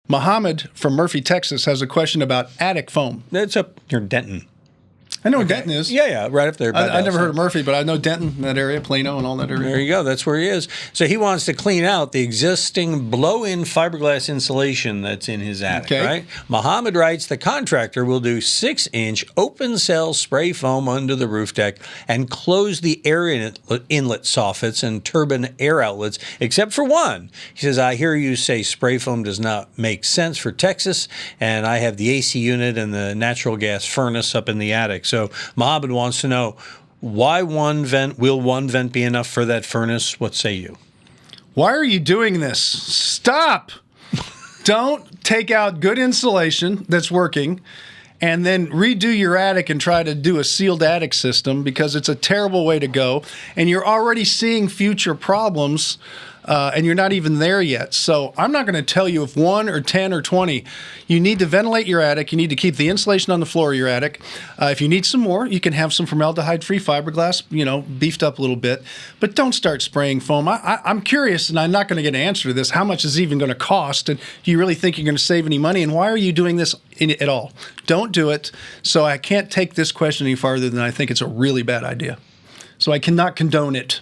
Mohammed from Murphy, Texas, has a question about attic foam. That's up near Denton. I know where Denton is. Yeah, right up there. I never heard of Murphy, but I know Denton, that area, Plano, and all that area. There you go. That's where he is. So he wants to clean out the existing blow-in fiberglass insulation that's in his attic, right? Mohammed writes, the contractor will do 6-inch open-cell spray foam under the roof deck and close the air inlet soffits and turbine air outlets, except for one. He says, I hear you say spray foam does not make sense for Texas, and I have the AC unit and the natural gas furnace up in the attic. So Mohammed wants to know, why one vent? Will one vent be enough for that furnace? What say you? Why are you doing this? Stop. Don't take out good insulation that's working and then redo your attic and try to do a sealed attic system, because it's a terrible way to go. And you're already seeing future problems, and you're not even there yet. So I'm not going to tell you if 1 or 10 or 20. You need to ventilate your attic. You need to keep the insulation on the floor of your attic. If you need some more, you can have some formaldehyde-free fiberglass, beefed up a little bit. But don't start spraying foam. I'm curious, and I'm not going to get an answer to this. How much is it even going to cost? And do you really think you're going to save any money? And why are you doing this at all? Don't do it. So I can't take this question any farther than I think it's a really bad idea. So I cannot condone it.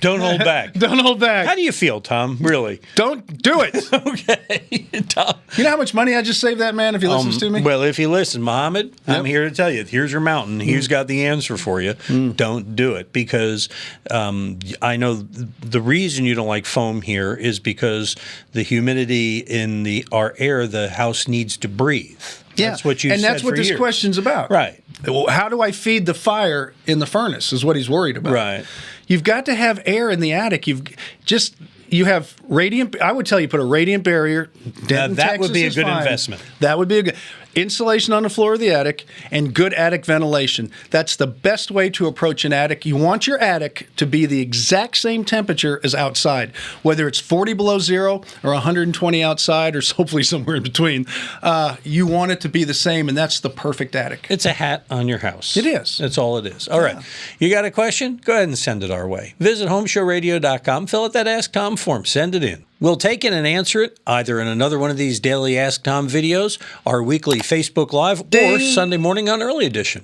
Don't hold back. Don't hold back. How do you feel, Tom? Really? Don't do it. Okay. Tom. You know how much money I just saved that man if he listens to me? Well, if he listens, Mohammed, I'm here to tell you, here's your mountain. He's got the answer for you. Don't do it, because I know the reason you don't like foam here is because the humidity in our air the house needs to breathe. Yeah. That's what you said. And that's what for this years. question's about. Right. Well, how do I feed the fire in the furnace is what he's worried about. Right. You've got to have air in the attic. You have radiant. I would tell you put a radiant barrier. Denton, that would Texas be a is good fine. investment. That would be a good insulation on the floor of the attic and good attic ventilation. That's the best way to approach an attic. You want your attic to be the exact same temperature as outside, whether it's 40 below zero or 120 outside, or hopefully somewhere in between. You want it to be the same, and that's the perfect attic. It's a hat on your house. It is. That's all it is. All right. You got a question? Go ahead and send it our way. Visit HomeShowRadio.com. Fill out that Ask Tom form. Send it in. We'll take it and answer it either in another one of these daily Ask Tom videos, our weekly Facebook Live, or Sunday morning on Early Edition.